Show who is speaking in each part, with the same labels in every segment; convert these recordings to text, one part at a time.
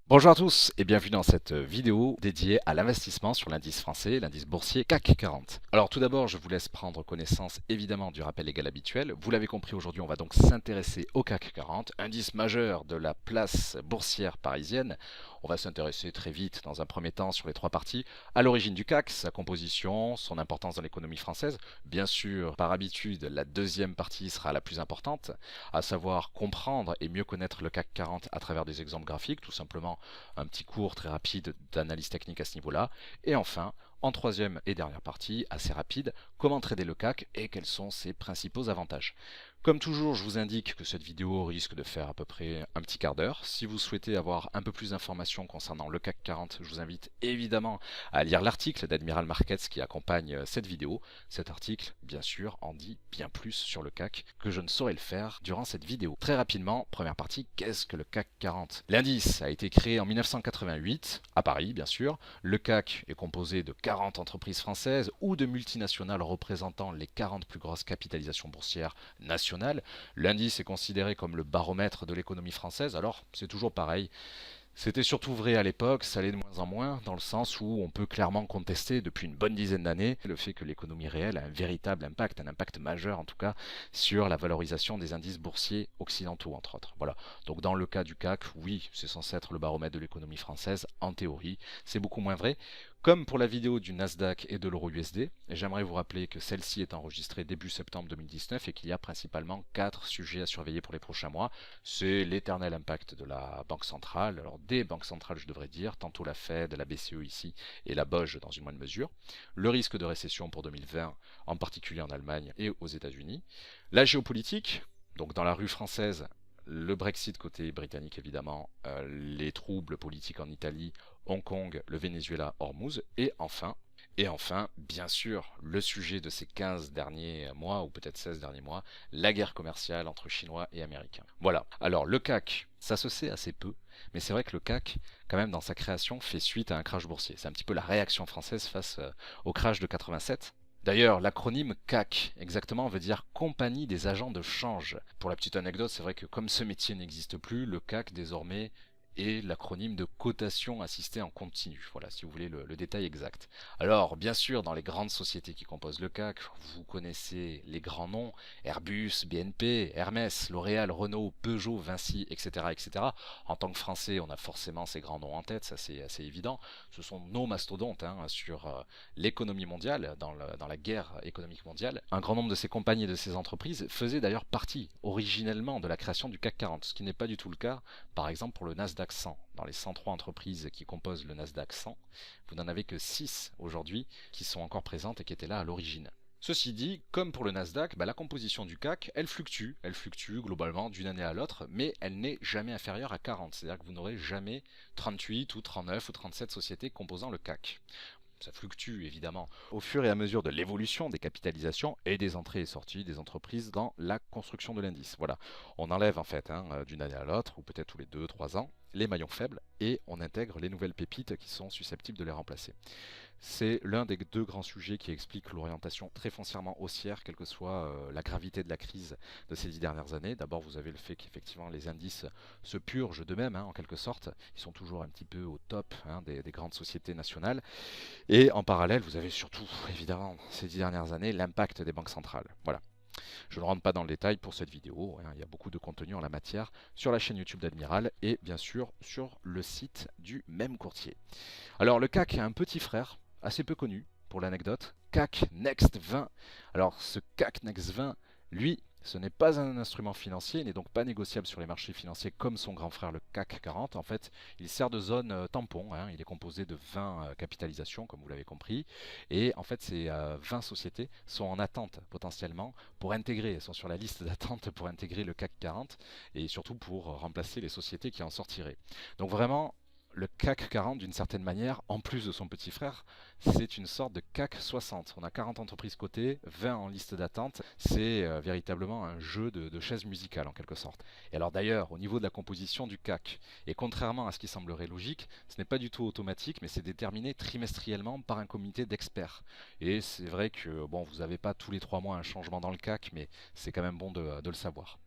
Speaker 1: Bonjour à tous et bienvenue dans cette vidéo dédiée à l'investissement sur l'indice français, l'indice boursier CAC 40. Alors tout d'abord, je vous laisse prendre connaissance évidemment du rappel légal habituel. Vous l'avez compris, aujourd'hui on va donc s'intéresser au CAC 40, indice majeur de la place boursière parisienne. On va s'intéresser très vite dans un premier temps sur les trois parties, à l'origine du CAC, sa composition, son importance dans l'économie française. Bien sûr, par habitude, la deuxième partie sera la plus importante, à savoir comprendre et mieux connaître le CAC 40 à travers des exemples graphiques, tout simplement un petit cours très rapide d'analyse technique à ce niveau-là. Et enfin, en troisième et dernière partie, assez rapide, comment trader le CAC et quels sont ses principaux avantages. Comme toujours, je vous indique que cette vidéo risque de faire à peu près un petit quart d'heure. Si vous souhaitez avoir un peu plus d'informations concernant le CAC 40, je vous invite évidemment à lire l'article d'Admiral Markets qui accompagne cette vidéo. Cet article, bien sûr, en dit bien plus sur le CAC que je ne saurais le faire durant cette vidéo. Très rapidement, première partie, qu'est-ce que le CAC 40? L'indice a été créé en 1988, à Paris bien sûr. Le CAC est composé de 40 entreprises françaises ou de multinationales représentant les 40 plus grosses capitalisations boursières nationales. L'indice est considéré comme le baromètre de l'économie française, alors c'est toujours pareil. C'était surtout vrai à l'époque, ça l'est de moins en moins, dans le sens où on peut clairement contester depuis une bonne dizaine d'années le fait que l'économie réelle a un véritable impact, un impact majeur en tout cas, sur la valorisation des indices boursiers occidentaux, entre autres. Voilà. Donc dans le cas du CAC, oui, c'est censé être le baromètre de l'économie française, en théorie. C'est beaucoup moins vrai. Comme pour la vidéo du Nasdaq et de l'euro USD, j'aimerais vous rappeler que celle-ci est enregistrée début septembre 2019 et qu'il y a principalement 4 sujets à surveiller pour les prochains mois. C'est l'éternel impact de la Banque centrale, alors des banques centrales je devrais dire, tantôt la Fed, la BCE ici et la BOJ dans une moindre mesure, le risque de récession pour 2020, en particulier en Allemagne et aux États-Unis, la géopolitique, donc dans la rue française, le Brexit côté britannique évidemment, les troubles politiques en Italie, Hong Kong, le Venezuela, Hormuz, et enfin, bien sûr, le sujet de ces 15 derniers mois, ou peut-être 16 derniers mois, la guerre commerciale entre Chinois et Américains. Voilà. Alors, le CAC, ça se sait assez peu, mais c'est vrai que le CAC, quand même, dans sa création, fait suite à un crash boursier. C'est un petit peu la réaction française face au crash de 87. D'ailleurs, l'acronyme CAC, exactement, veut dire Compagnie des agents de change. Pour la petite anecdote, c'est vrai que comme ce métier n'existe plus, le CAC désormais est l'acronyme de cotation assistée en continu. Voilà, si vous voulez le détail exact. Alors, bien sûr, dans les grandes sociétés qui composent le CAC, vous connaissez les grands noms, Airbus, BNP, Hermès, L'Oréal, Renault, Peugeot, Vinci, etc., etc. En tant que Français, on a forcément ces grands noms en tête, ça c'est assez évident. Ce sont nos mastodontes sur l'économie mondiale, dans la guerre économique mondiale. Un grand nombre de ces compagnies et de ces entreprises faisaient d'ailleurs partie originellement de la création du CAC 40, ce qui n'est pas du tout le cas, par exemple, pour le Nasdaq 100. Dans les 103 entreprises qui composent le Nasdaq 100, vous n'en avez que 6 aujourd'hui qui sont encore présentes et qui étaient là à l'origine. Ceci dit, comme pour le Nasdaq, la composition du CAC, elle fluctue globalement d'une année à l'autre, mais elle n'est jamais inférieure à 40. C'est-à-dire que vous n'aurez jamais 38 ou 39 ou 37 sociétés composant le CAC. Ça fluctue évidemment au fur et à mesure de l'évolution des capitalisations et des entrées et sorties des entreprises dans la construction de l'indice. Voilà, on enlève en fait d'une année à l'autre, ou peut-être tous les 2 3 ans, les maillons faibles et on intègre les nouvelles pépites qui sont susceptibles de les remplacer. C'est l'un des deux grands sujets qui explique l'orientation très foncièrement haussière, quelle que soit la gravité de la crise de ces 10 dernières années. D'abord, vous avez le fait qu'effectivement les indices se purgent d'eux-mêmes, en quelque sorte. Ils sont toujours un petit peu au top des grandes sociétés nationales. Et en parallèle, vous avez surtout, évidemment, ces 10 dernières années, l'impact des banques centrales. Voilà. Je ne rentre pas dans le détail pour cette vidéo, il y a beaucoup de contenu en la matière sur la chaîne YouTube d'Admiral et bien sûr sur le site du même courtier. Alors le CAC a un petit frère, assez peu connu pour l'anecdote, CAC Next 20. Alors ce CAC Next 20, lui, ce n'est pas un instrument financier, il n'est donc pas négociable sur les marchés financiers comme son grand frère le CAC 40. En fait, il sert de zone tampon, il est composé de 20 capitalisations, comme vous l'avez compris, et en fait ces 20 sociétés sont en attente potentiellement pour intégrer, elles sont sur la liste d'attente pour intégrer le CAC 40 et surtout pour remplacer les sociétés qui en sortiraient. Donc vraiment, le CAC 40, d'une certaine manière, en plus de son petit frère, c'est une sorte de CAC 60. On a 40 entreprises cotées, 20 en liste d'attente. C'est véritablement un jeu de chaises musicales en quelque sorte. Et alors d'ailleurs, au niveau de la composition du CAC, et contrairement à ce qui semblerait logique, ce n'est pas du tout automatique, mais c'est déterminé trimestriellement par un comité d'experts. Et c'est vrai que bon, vous n'avez pas tous les 3 mois un changement dans le CAC, mais c'est quand même bon de le savoir.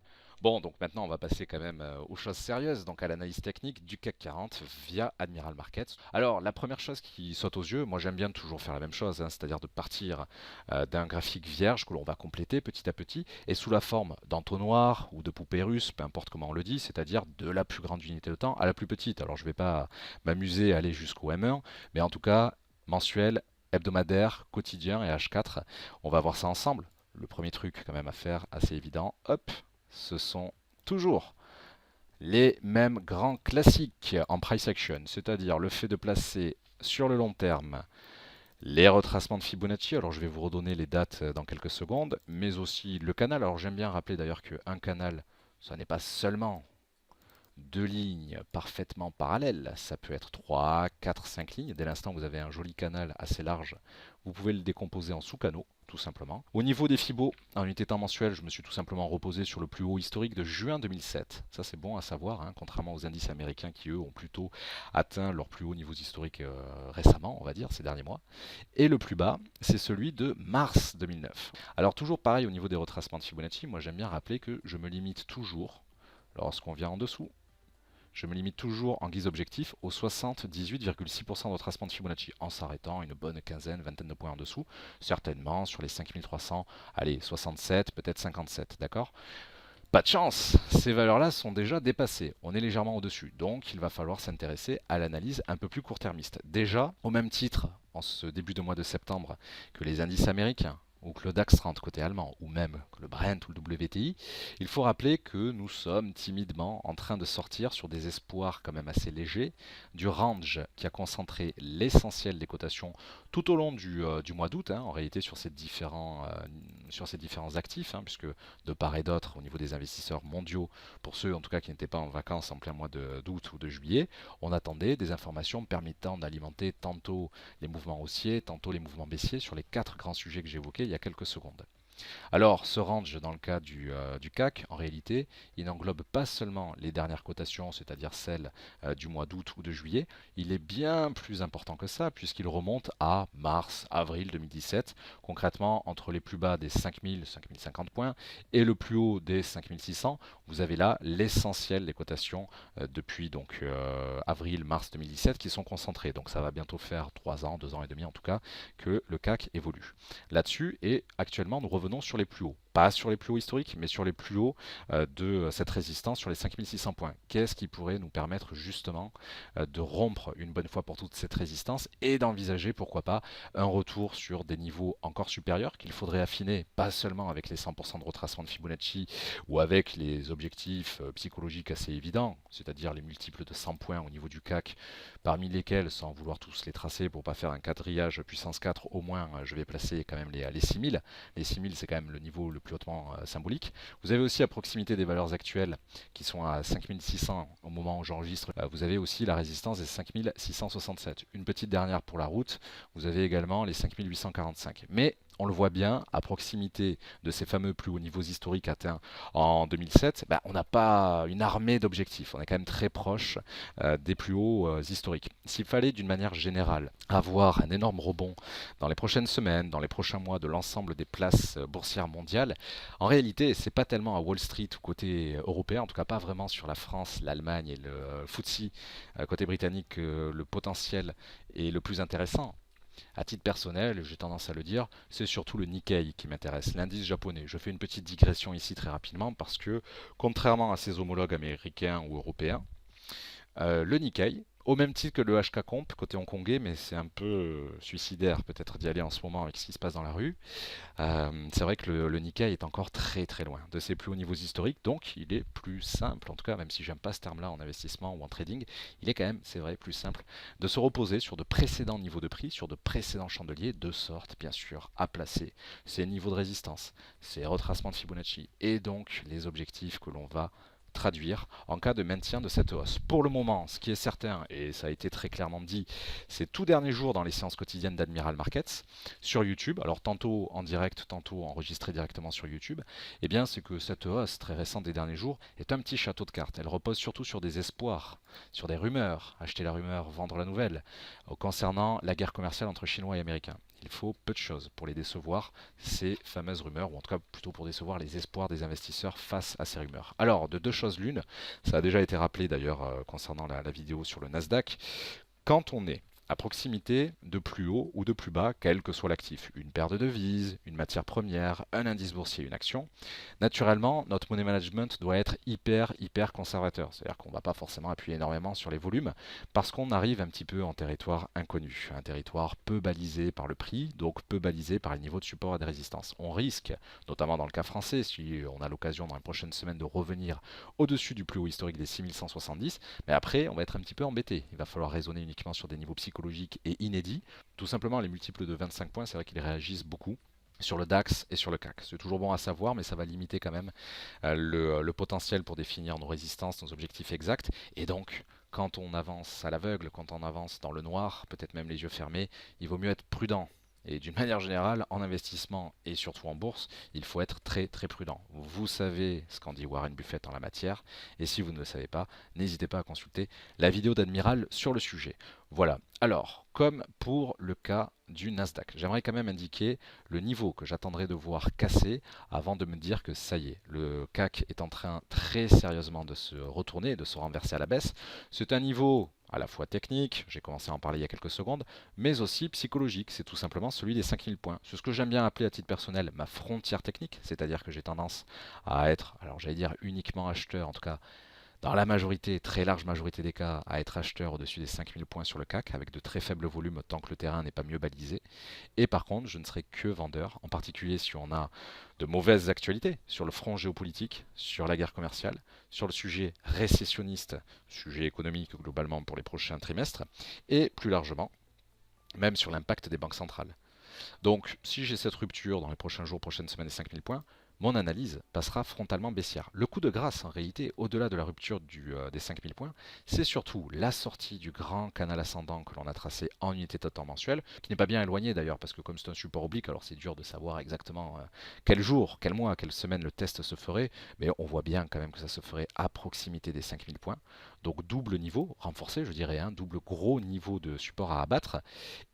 Speaker 1: Bon, donc maintenant on va passer quand même aux choses sérieuses, donc à l'analyse technique du CAC 40 via Admiral Markets. Alors la première chose qui saute aux yeux, moi j'aime bien toujours faire la même chose, hein, c'est-à-dire de partir d'un graphique vierge que l'on va compléter petit à petit et sous la forme d'entonnoir ou de poupée russe, peu importe comment on le dit, c'est-à-dire de la plus grande unité de temps à la plus petite. Alors je ne vais pas m'amuser à aller jusqu'au M1, mais en tout cas mensuel, hebdomadaire, quotidien et H4, on va voir ça ensemble. Le premier truc quand même à faire, assez évident, hop, ce sont toujours les mêmes grands classiques en price action, c'est-à-dire le fait de placer sur le long terme les retracements de Fibonacci. Alors je vais vous redonner les dates dans quelques secondes, mais aussi le canal. Alors j'aime bien rappeler d'ailleurs qu'un canal, ça n'est pas seulement deux lignes parfaitement parallèles, ça peut être 3, 4, 5 lignes. Dès l'instant où vous avez un joli canal assez large, vous pouvez le décomposer en sous-canaux, tout simplement. Au niveau des Fibos, en unité temps mensuelle, je me suis tout simplement reposé sur le plus haut historique de juin 2007. Ça c'est bon à savoir, hein, contrairement aux indices américains qui eux ont plutôt atteint leurs plus hauts niveaux historiques récemment, on va dire, ces derniers mois. Et le plus bas, c'est celui de mars 2009. Alors toujours pareil au niveau des retracements de Fibonacci, moi j'aime bien rappeler que je me limite toujours, lorsqu'on vient en dessous, je me limite toujours en guise objectif au 78,6% de retracement de Fibonacci, en s'arrêtant une bonne quinzaine, vingtaine de points en dessous, certainement sur les 5300, allez, 67, peut-être 57, d'accord? Pas de chance, ces valeurs-là sont déjà dépassées, on est légèrement au-dessus, donc il va falloir s'intéresser à l'analyse un peu plus court-termiste. Déjà, au même titre, en ce début de mois de septembre, que les indices américains, ou que le DAX 30 côté allemand, ou même que le Brent ou le WTI, il faut rappeler que nous sommes timidement en train de sortir sur des espoirs quand même assez légers du range qui a concentré l'essentiel des cotations tout au long du mois d'août, hein, en réalité sur ces différents actifs, hein, puisque de part et d'autre, au niveau des investisseurs mondiaux, pour ceux en tout cas qui n'étaient pas en vacances en plein mois d'août ou de juillet, on attendait des informations permettant d'alimenter tantôt les mouvements haussiers, tantôt les mouvements baissiers sur les quatre grands sujets que j'ai évoqués il y a quelques secondes. Alors, ce range, dans le cas du CAC, en réalité, il n'englobe pas seulement les dernières cotations, c'est-à-dire celles du mois d'août ou de juillet, il est bien plus important que ça, puisqu'il remonte à mars, avril 2017, concrètement entre les plus bas des 5000, 5050 points et le plus haut des 5600. Vous avez là l'essentiel des cotations depuis donc avril, mars 2017 qui sont concentrées. Donc ça va bientôt faire 3 ans, 2 ans et demi en tout cas, que le CAC évolue là-dessus et actuellement nous revenons sur les plus hauts. Pas sur les plus hauts historiques, mais sur les plus hauts de cette résistance, sur les 5600 points. Qu'est-ce qui pourrait nous permettre justement de rompre une bonne fois pour toutes cette résistance et d'envisager, pourquoi pas, un retour sur des niveaux encore supérieurs qu'il faudrait affiner, pas seulement avec les 100% de retracement de Fibonacci ou avec les objectifs psychologiques assez évidents, c'est-à-dire les multiples de 100 points au niveau du CAC, parmi lesquels, sans vouloir tous les tracer pour pas faire un quadrillage puissance 4, au moins je vais placer quand même les 6000. Les 6000 c'est quand même le niveau le plus hautement symbolique. Vous avez aussi à proximité des valeurs actuelles qui sont à 5600 au moment où j'enregistre, vous avez aussi la résistance des 5667. Une petite dernière pour la route, vous avez également les 5845. Mais on le voit bien, à proximité de ces fameux plus hauts niveaux historiques atteints en 2007, on n'a pas une armée d'objectifs. On est quand même très proche des plus hauts historiques. S'il fallait d'une manière générale avoir un énorme rebond dans les prochaines semaines, dans les prochains mois de l'ensemble des places boursières mondiales, en réalité, c'est pas tellement à Wall Street ou côté européen, en tout cas pas vraiment sur la France, l'Allemagne et le FTSE côté britannique que le potentiel est le plus intéressant. À titre personnel, j'ai tendance à le dire, c'est surtout le Nikkei qui m'intéresse, l'indice japonais. Je fais une petite digression ici très rapidement parce que, contrairement à ses homologues américains ou européens, le Nikkei, au même titre que le HK Comp côté hongkongais, mais c'est un peu suicidaire peut-être d'y aller en ce moment avec ce qui se passe dans la rue. C'est vrai que le Nikkei est encore très très loin de ses plus hauts niveaux historiques, donc il est plus simple, en tout cas même si j'aime pas ce terme-là en investissement ou en trading, il est quand même, c'est vrai, plus simple de se reposer sur de précédents niveaux de prix, sur de précédents chandeliers, de sorte bien sûr à placer ces niveaux de résistance, ces retracements de Fibonacci et donc les objectifs que l'on va traduire en cas de maintien de cette hausse. Pour le moment, ce qui est certain, et ça a été très clairement dit, ces tout derniers jours dans les séances quotidiennes d'Admiral Markets sur YouTube, alors tantôt en direct, tantôt enregistré directement sur YouTube, eh bien c'est que cette hausse très récente des derniers jours est un petit château de cartes. Elle repose surtout sur des espoirs, sur des rumeurs, acheter la rumeur, vendre la nouvelle, concernant la guerre commerciale entre Chinois et Américains. Il faut peu de choses pour les décevoir, ces fameuses rumeurs, ou en tout cas plutôt pour décevoir les espoirs des investisseurs face à ces rumeurs. Alors, de deux choses l'une, ça a déjà été rappelé d'ailleurs concernant la vidéo sur le Nasdaq, quand on est à proximité de plus haut ou de plus bas, quel que soit l'actif, une paire de devises, une matière première, un indice boursier, une action, naturellement, notre money management doit être hyper conservateur. C'est-à-dire qu'on ne va pas forcément appuyer énormément sur les volumes parce qu'on arrive un petit peu en territoire inconnu, un territoire peu balisé par le prix, donc peu balisé par les niveaux de support et de résistance. On risque, notamment dans le cas français, si on a l'occasion dans les prochaines semaines de revenir au-dessus du plus haut historique des 6170, mais après, on va être un petit peu embêté. Il va falloir raisonner uniquement sur des niveaux psychologiques et inédits. Tout simplement, les multiples de 25 points, c'est vrai qu'ils réagissent beaucoup sur le DAX et sur le CAC. C'est toujours bon à savoir, mais ça va limiter quand même le potentiel pour définir nos résistances, nos objectifs exacts. Et donc, quand on avance à l'aveugle, quand on avance dans le noir, peut-être même les yeux fermés, il vaut mieux être prudent. Et d'une manière générale, en investissement et surtout en bourse, il faut être très prudent. Vous savez ce qu'en dit Warren Buffett en la matière, et si vous ne le savez pas, n'hésitez pas à consulter la vidéo d'Admiral sur le sujet. Voilà. Alors, comme pour le cas du Nasdaq, j'aimerais quand même indiquer le niveau que j'attendrai de voir casser avant de me dire que ça y est, le CAC est en train très sérieusement de se retourner, de se renverser à la baisse. C'est un niveau à la fois technique, j'ai commencé à en parler il y a quelques secondes, mais aussi psychologique, c'est tout simplement celui des 5000 points. C'est ce que j'aime bien appeler à titre personnel ma frontière technique, c'est-à-dire que j'ai tendance à être, alors j'allais dire uniquement acheteur, en tout cas dans la majorité, très large majorité des cas, à être acheteur au-dessus des 5000 points sur le CAC, avec de très faibles volumes tant que le terrain n'est pas mieux balisé. Et par contre, je ne serai que vendeur, en particulier si on a de mauvaises actualités sur le front géopolitique, sur la guerre commerciale, sur le sujet récessionniste, sujet économique globalement pour les prochains trimestres, et plus largement, même sur l'impact des banques centrales. Donc, si j'ai cette rupture dans les prochains jours, prochaines semaines des 5000 points, mon analyse passera frontalement baissière. Le coup de grâce, en réalité, au-delà de la rupture des 5000 points, c'est surtout la sortie du grand canal ascendant que l'on a tracé en unité de temps mensuelle, qui n'est pas bien éloigné d'ailleurs, parce que comme c'est un support oblique, alors c'est dur de savoir exactement quel jour, quel mois, quelle semaine le test se ferait, mais on voit bien quand même que ça se ferait à proximité des 5000 points. Donc double niveau, renforcé je dirais, double gros niveau de support à abattre.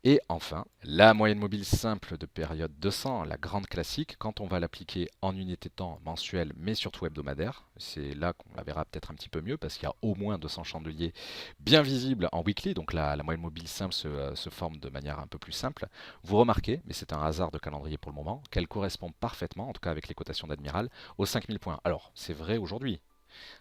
Speaker 1: Et enfin, la moyenne mobile simple de période 200, la grande classique, quand on va l'appliquer en unité de temps mensuelle, mais surtout hebdomadaire, c'est là qu'on la verra peut-être un petit peu mieux, parce qu'il y a au moins 200 chandeliers bien visibles en weekly, donc la moyenne mobile simple se forme de manière un peu plus simple. Vous remarquez, mais c'est un hasard de calendrier pour le moment, qu'elle correspond parfaitement, en tout cas avec les cotations d'Admiral, aux 5000 points. Alors, c'est vrai aujourd'hui,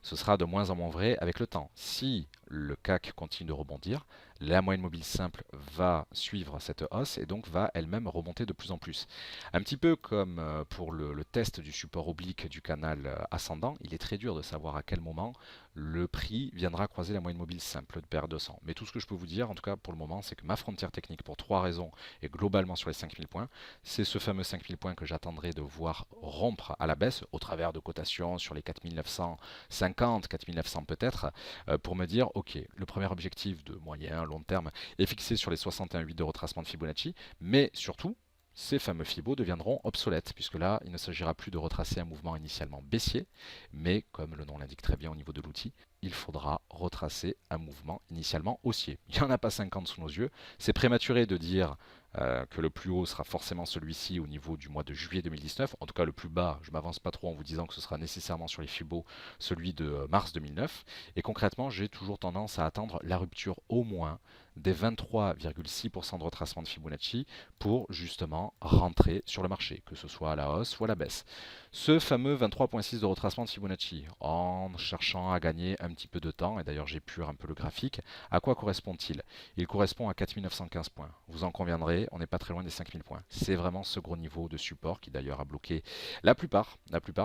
Speaker 1: ce sera de moins en moins vrai avec le temps. Si le CAC continue de rebondir, la moyenne mobile simple va suivre cette hausse et donc va elle-même remonter de plus en plus. Un petit peu comme pour le test du support oblique du canal ascendant, il est très dur de savoir à quel moment le prix viendra croiser la moyenne mobile simple de paire 200. Mais tout ce que je peux vous dire, en tout cas pour le moment, c'est que ma frontière technique pour trois raisons est globalement sur les 5000 points. C'est ce fameux 5000 points que j'attendrai de voir rompre à la baisse au travers de cotations sur les 4950, 4900 peut-être, pour me dire, ok, le premier objectif de moyen, long terme est fixé sur les 61,8 de retracement de Fibonacci, mais surtout, ces fameux Fibos deviendront obsolètes, puisque là, il ne s'agira plus de retracer un mouvement initialement baissier, mais comme le nom l'indique très bien au niveau de l'outil, il faudra retracer un mouvement initialement haussier. Il n'y en a pas 50 sous nos yeux, c'est prématuré de dire que le plus haut sera forcément celui-ci au niveau du mois de juillet 2019. En tout cas, le plus bas, je ne m'avance pas trop en vous disant que ce sera nécessairement sur les Fibos, celui de mars 2009. Et concrètement, j'ai toujours tendance à attendre la rupture au moins des 23,6% de retracement de Fibonacci pour justement rentrer sur le marché, que ce soit à la hausse ou à la baisse. Ce fameux 23,6 de retracement de Fibonacci, en cherchant à gagner un petit peu de temps, et d'ailleurs j'épure un peu le graphique, à quoi correspond-il? Il correspond à 4915 points. Vous en conviendrez, on n'est pas très loin des 5000 points. C'est vraiment ce gros niveau de support qui d'ailleurs a bloqué la plupart,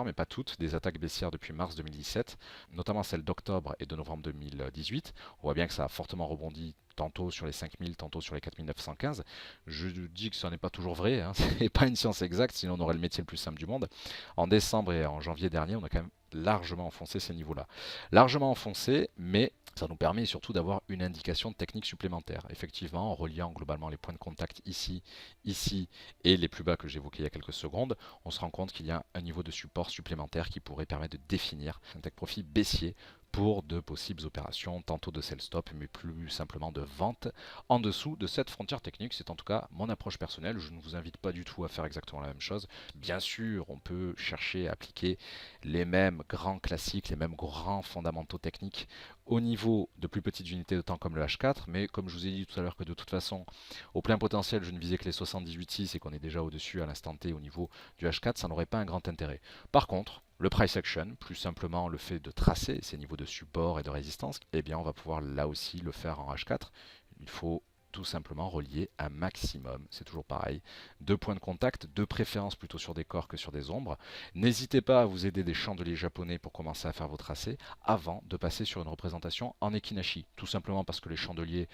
Speaker 1: mais pas toutes, des attaques baissières depuis mars 2017, notamment celles d'octobre et de novembre 2018. On voit bien que ça a fortement rebondi tantôt sur les 5000, tantôt sur les 4915. Je dis que ça n'est pas toujours vrai, ce n'est pas une science exacte, sinon on aurait le métier le plus simple du monde. En décembre et en janvier dernier, on a quand même largement enfoncé ces niveaux-là. Largement enfoncé, mais ça nous permet surtout d'avoir une indication de technique supplémentaire. Effectivement, en reliant globalement les points de contact ici, ici et les plus bas que j'évoquais il y a quelques secondes, on se rend compte qu'il y a un niveau de support supplémentaire qui pourrait permettre de définir un take profit baissier pour de possibles opérations, tantôt de sell stop, mais plus simplement de vente en dessous de cette frontière technique. C'est en tout cas mon approche personnelle. Je ne vous invite pas du tout à faire exactement la même chose. Bien sûr, on peut chercher à appliquer les mêmes grands classiques, les mêmes grands fondamentaux techniques au niveau de plus petites unités de temps comme le H4, mais comme je vous ai dit tout à l'heure que de toute façon, au plein potentiel, je ne visais que les 78.6 et qu'on est déjà au-dessus à l'instant T au niveau du H4, ça n'aurait pas un grand intérêt. Par contre, le price action, plus simplement le fait de tracer ces niveaux de support et de résistance, eh bien on va pouvoir là aussi le faire en H4. Il faut tout simplement relier un maximum, c'est toujours pareil, deux points de contact, de préférence plutôt sur des corps que sur des ombres. N'hésitez pas à vous aider des chandeliers japonais pour commencer à faire vos tracés avant de passer sur une représentation en Ekinashi. Tout simplement parce que les chandeliers,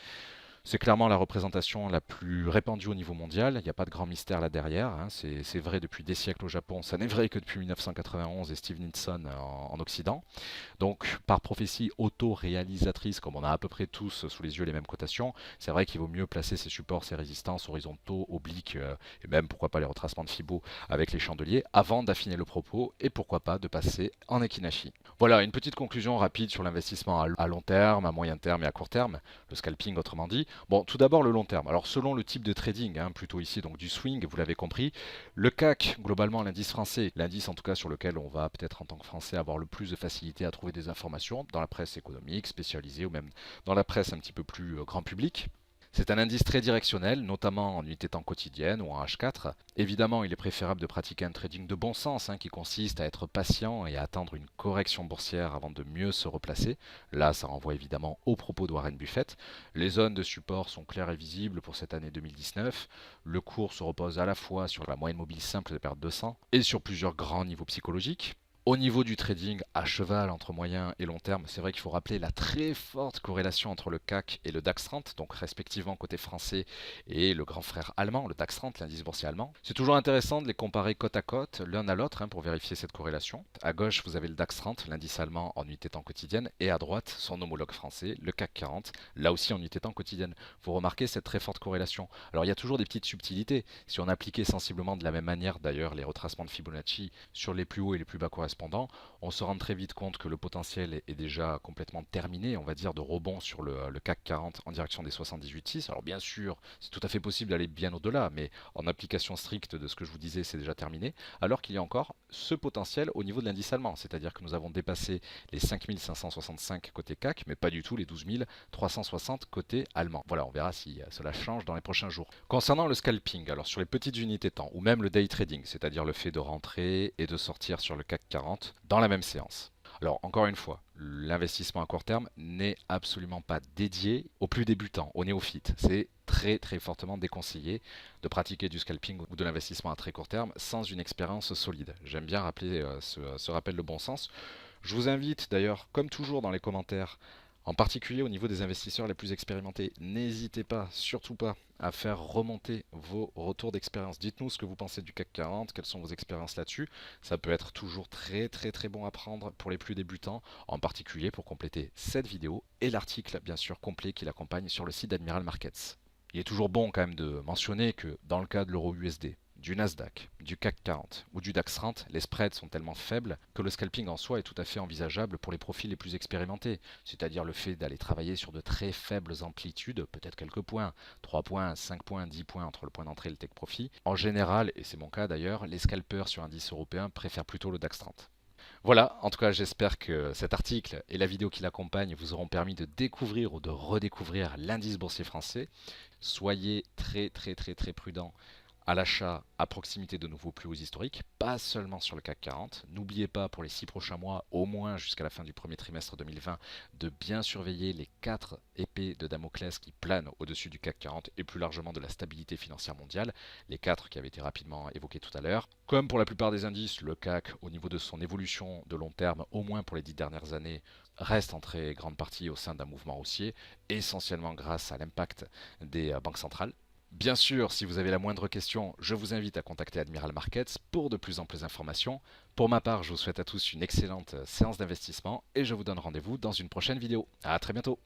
Speaker 1: c'est clairement la représentation la plus répandue au niveau mondial. Il n'y a pas de grand mystère là derrière, hein. C'est vrai depuis des siècles au Japon. Ça n'est vrai que depuis 1991 et Steve Nixon en Occident. Donc, par prophétie auto-réalisatrice, comme on a à peu près tous sous les yeux les mêmes cotations, c'est vrai qu'il vaut mieux placer ses supports, ses résistances horizontaux, obliques, et même pourquoi pas les retracements de Fibo avec les chandeliers, avant d'affiner le propos et pourquoi pas de passer en Ekinashi. Voilà, une petite conclusion rapide sur l'investissement à long terme, à moyen terme et à court terme, le scalping autrement dit. Bon, tout d'abord le long terme. Alors selon le type de trading, hein, plutôt ici donc du swing, vous l'avez compris, le CAC, globalement l'indice français, l'indice en tout cas sur lequel on va peut-être en tant que Français avoir le plus de facilité à trouver des informations dans la presse économique, spécialisée ou même dans la presse un petit peu plus grand public. C'est un indice très directionnel, notamment en unité temps quotidienne ou en H4. Évidemment, il est préférable de pratiquer un trading de bon sens, hein, qui consiste à être patient et à attendre une correction boursière avant de mieux se replacer. Là, ça renvoie évidemment aux propos de Warren Buffett. Les zones de support sont claires et visibles pour cette année 2019. Le cours se repose à la fois sur la moyenne mobile simple de perte 200 et sur plusieurs grands niveaux psychologiques. Au niveau du trading à cheval entre moyen et long terme, c'est vrai qu'il faut rappeler la très forte corrélation entre le CAC et le DAX 30, donc respectivement côté français et le grand frère allemand, le DAX 30, l'indice boursier allemand. C'est toujours intéressant de les comparer côte à côte, l'un à l'autre, hein, pour vérifier cette corrélation. À gauche, vous avez le DAX 30, l'indice allemand en unité temps quotidienne, et à droite, son homologue français, le CAC 40, là aussi en unité temps quotidienne. Vous remarquez cette très forte corrélation. Alors il y a toujours des petites subtilités. Si on appliquait sensiblement de la même manière d'ailleurs les retracements de Fibonacci sur les plus hauts et les plus bas correspondants, on se rend très vite compte que le potentiel est déjà complètement terminé, on va dire, de rebond sur le CAC 40 en direction des 78,6. Alors bien sûr, c'est tout à fait possible d'aller bien au-delà, mais en application stricte de ce que je vous disais, c'est déjà terminé, alors qu'il y a encore ce potentiel au niveau de l'indice allemand, c'est-à-dire que nous avons dépassé les 5565 côté CAC, mais pas du tout les 12360 côté allemand. Voilà, on verra si cela change dans les prochains jours. Concernant le scalping, alors sur les petites unités temps, ou même le day trading, c'est-à-dire le fait de rentrer et de sortir sur le CAC 40, dans la même séance. Alors encore une fois, l'investissement à court terme n'est absolument pas dédié aux plus débutants, aux néophytes. C'est très très fortement déconseillé de pratiquer du scalping ou de l'investissement à très court terme sans une expérience solide. J'aime bien rappeler ce rappel de bon sens. Je vous invite d'ailleurs, comme toujours dans les commentaires, en particulier au niveau des investisseurs les plus expérimentés, n'hésitez pas, surtout pas, à faire remonter vos retours d'expérience. Dites-nous ce que vous pensez du CAC 40, quelles sont vos expériences là-dessus. Ça peut être toujours très très très bon à prendre pour les plus débutants, en particulier pour compléter cette vidéo et l'article bien sûr complet qui l'accompagne sur le site d'Admiral Markets. Il est toujours bon quand même de mentionner que dans le cas de l'euro USD, du Nasdaq, du CAC 40 ou du DAX 30, les spreads sont tellement faibles que le scalping en soi est tout à fait envisageable pour les profils les plus expérimentés, c'est-à-dire le fait d'aller travailler sur de très faibles amplitudes, peut-être quelques points, 3 points, 5 points, 10 points entre le point d'entrée et le take profit. En général, et c'est mon cas d'ailleurs, les scalpers sur indice européen préfèrent plutôt le DAX 30. Voilà, en tout cas j'espère que cet article et la vidéo qui l'accompagne vous auront permis de découvrir ou de redécouvrir l'indice boursier français. Soyez très très très très prudents à l'achat à proximité de nouveaux plus hauts historiques, pas seulement sur le CAC 40. N'oubliez pas pour les 6 prochains mois, au moins jusqu'à la fin du premier trimestre 2020, de bien surveiller les 4 épées de Damoclès qui planent au-dessus du CAC 40 et plus largement de la stabilité financière mondiale, les 4 qui avaient été rapidement évoqués tout à l'heure. Comme pour la plupart des indices, le CAC, au niveau de son évolution de long terme, au moins pour les 10 dernières années, reste en très grande partie au sein d'un mouvement haussier, essentiellement grâce à l'impact des banques centrales. Bien sûr, si vous avez la moindre question, je vous invite à contacter Admiral Markets pour de plus amples informations. Pour ma part, je vous souhaite à tous une excellente séance d'investissement et je vous donne rendez-vous dans une prochaine vidéo. À très bientôt.